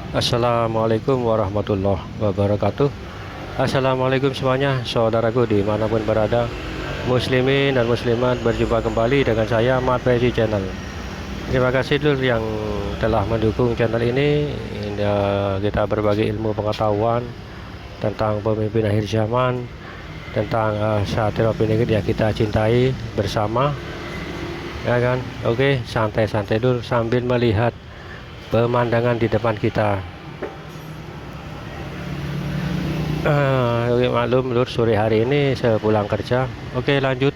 Assalamualaikum warahmatullahi wabarakatuh. Assalamualaikum semuanya, saudaraku dimanapun berada, muslimin dan muslimat. Berjumpa kembali dengan saya Mat Besi Channel. Terima kasih dulu yang telah mendukung channel ini. Kita berbagi ilmu pengetahuan tentang pemimpin akhir zaman, tentang satria peningit yang kita cintai bersama, ya kan? Oke, santai-santai dulu sambil melihat pemandangan di depan kita. Oke, maklum lur, sore hari ini saya pulang kerja. Oke, lanjut.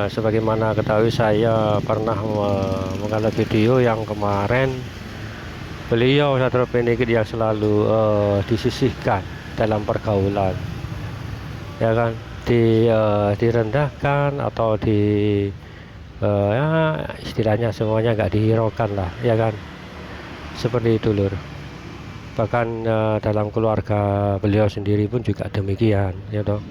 Sebagaimana ketahui, saya pernah mengambil video yang kemarin. Beliau satu pendidik yang selalu disisihkan dalam pergaulan, ya kan, direndahkan atau ya istilahnya semuanya nggak dihiraukan lah, ya kan, seperti itu lur. Bahkan dalam keluarga beliau sendiri pun juga demikian, ya toh.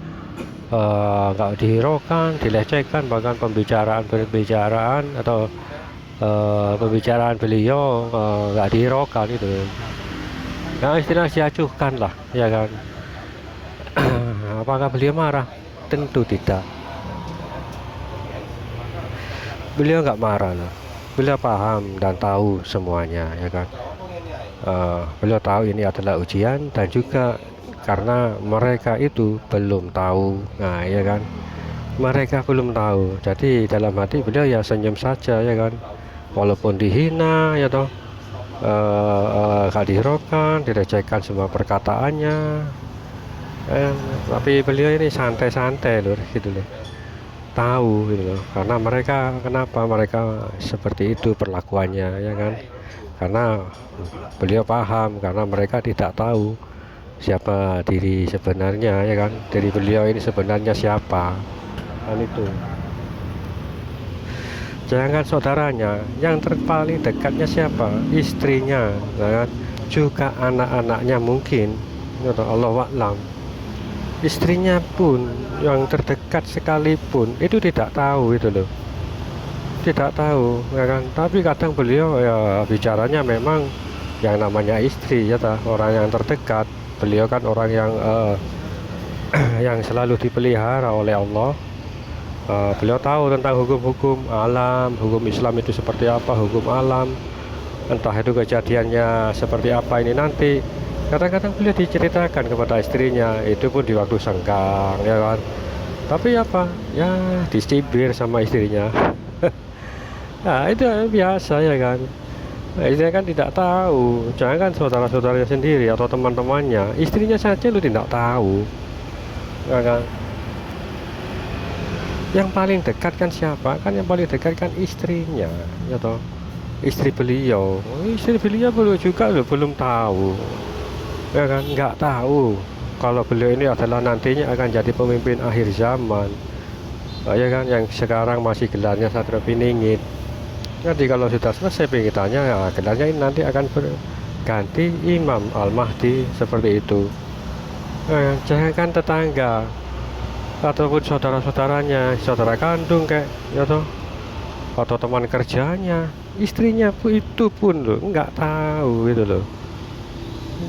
Nggak dihiraukan, dilecehkan, bahkan pembicaraan atau pembicaraan beliau nggak dihiraukan itu. Nah, istilah diacuhkan lah, ya kan. Apakah beliau marah? Tentu tidak. Beliau nggak marah loh. Beliau paham dan tahu semuanya, ya kan. Beliau tahu ini adalah ujian, dan juga karena mereka itu belum tahu. Nah, ya kan, mereka belum tahu, jadi dalam hati beliau ya senyum saja, ya kan, walaupun dihina, ya toh, gak dihiraukan, direcehkan semua perkataannya, tapi beliau ini santai-santai loh, gitu loh, tahu gitu loh, karena mereka, kenapa mereka seperti itu perlakuannya, ya kan, karena beliau paham, karena mereka tidak tahu siapa diri sebenarnya, ya kan, diri beliau ini sebenarnya siapa, kan itu. Jangan saudaranya, yang terpaling dekatnya siapa? Istrinya, ya kan? Juga anak-anaknya mungkin, ya toh, Allah wa'lam. Istrinya pun yang terdekat sekalipun itu tidak tahu itu loh, tidak tahu, ya kan. Tapi kadang beliau ya bicaranya memang yang namanya istri, ya toh, orang yang terdekat. Beliau kan orang yang yang selalu dipelihara oleh Allah. Beliau tahu tentang hukum-hukum alam, hukum Islam itu seperti apa, hukum alam, entah itu kejadiannya seperti apa ini nanti. Kadang-kadang beliau diceritakan kepada istrinya, itu pun di waktu senggang, ya kan. Tapi apa? Ya dicibir sama istrinya. Nah, itu biasa, ya kan. Nah, istrinya kan tidak tahu. Jangan saudara-saudaranya sendiri atau teman-temannya, istrinya saja lu tidak tahu, ya kan. Yang paling dekat kan siapa? Kan yang paling dekat kan istrinya, ya toh. Istri beliau, istri beliau belum juga loh, belum tahu, ya kan, nggak tahu kalau beliau ini adalah nantinya akan jadi pemimpin akhir zaman, ya kan, yang sekarang masih gelarnya Satrio Piningit. Nanti kalau sudah selesai pengitannya, ya gelarnya ini nanti akan berganti Imam Al-Mahdi, seperti itu. Jangan kan tetangga ataupun saudara-saudaranya, saudara kandung kayak, ya toh, atau teman kerjanya, istrinya pun itu pun loh nggak tahu gitu loh,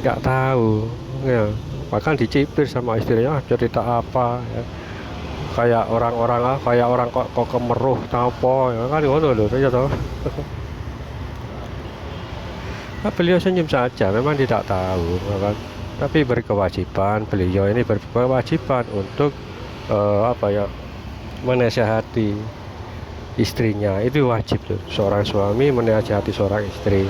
nggak tahu, ya. Bahkan dicibir sama istrinya, "Ah, cerita apa ya, kayak orang-orang, kayak orang kok kemeruh apa ya kan, ngono loh, ya toh." Nah, beliau senyum saja, memang tidak tahu, ya kan. Tapi berkewajiban, beliau ini berkewajiban untuk apa ya, menasihati istrinya. Itu wajib tuh, seorang suami menasihati seorang istri,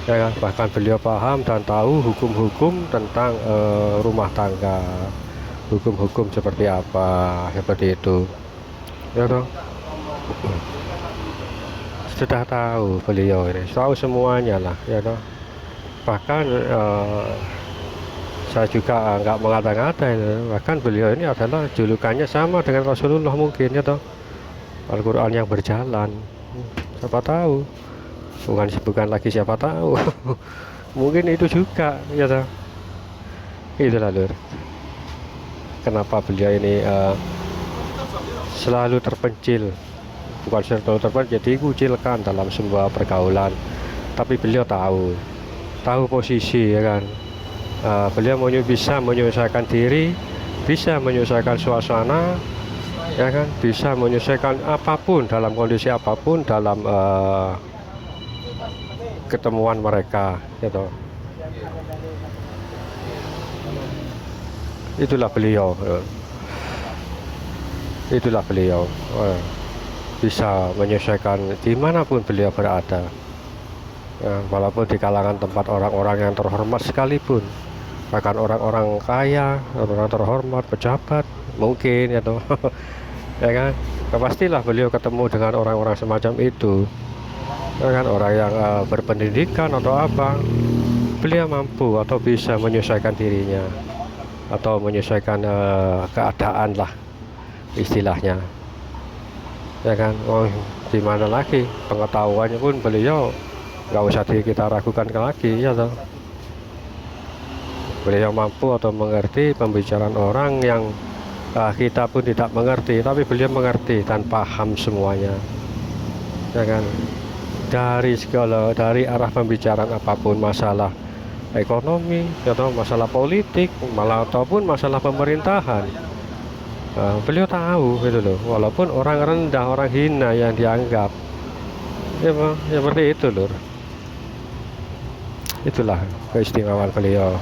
ya kan? Bahkan beliau paham dan tahu hukum-hukum tentang rumah tangga, hukum-hukum seperti apa, seperti itu, ya toh. Sudah tahu, beliau ini tahu semuanya lah, ya toh. Bahkan saya juga nggak mengada-ngada ini. Bahkan beliau ini adalah julukannya sama dengan Rasulullah mungkin, ya toh. Al-Quran yang berjalan. Siapa tahu, bukan lagi siapa tahu. Mungkin itu juga, ya toh. Itulah lur, kenapa beliau ini selalu terpencil, bukan selalu terpencil, jadi dikucilkan dalam sebuah pergaulan. Tapi beliau tahu tahu posisi ya kan. Beliau bisa menyesuaikan diri, bisa menyesuaikan suasana ya kan, bisa menyesuaikan apapun dalam kondisi apapun dalam ketemuan mereka gitu. Itulah beliau ya. Itulah beliau bisa menyesuaikan dimanapun beliau berada ya, walaupun di kalangan tempat orang-orang yang terhormat sekalipun, bahkan orang-orang kaya, orang terhormat, pejabat mungkin ya toh. Ya kan, pastilah beliau ketemu dengan orang-orang semacam itu ya kan, orang yang berpendidikan atau apa, beliau mampu atau bisa menyesuaikan dirinya atau menyesuaikan keadaan lah istilahnya ya kan. Oh, di mana lagi pengetahuannya pun beliau nggak usah kita ragukan lagi ya toh. Beliau mampu atau mengerti pembicaraan orang yang kita pun tidak mengerti, tapi beliau mengerti dan paham semuanya ya kan, dari arah pembicaraan apapun, masalah ekonomi atau masalah politik malah ataupun masalah pemerintahan. Beliau tahu gitu loh, walaupun orang rendah, orang hina yang dianggap ya, seperti itu lur. Itulah keistimewaan beliau,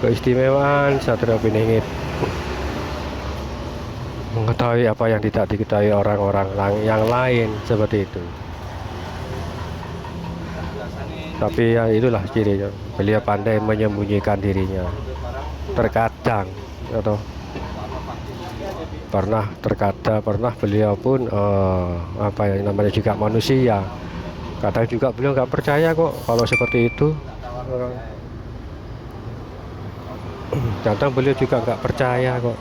keistimewaan Satrio Piningit, mengetahui apa yang tidak diketahui orang-orang yang lain seperti itu. Tapi ya itulah cirinya, beliau pandai menyembunyikan dirinya terkadang atau pernah beliau pun apa yang namanya juga manusia, kadang juga beliau nggak percaya kok kalau seperti itu. Kadang beliau juga nggak percaya kok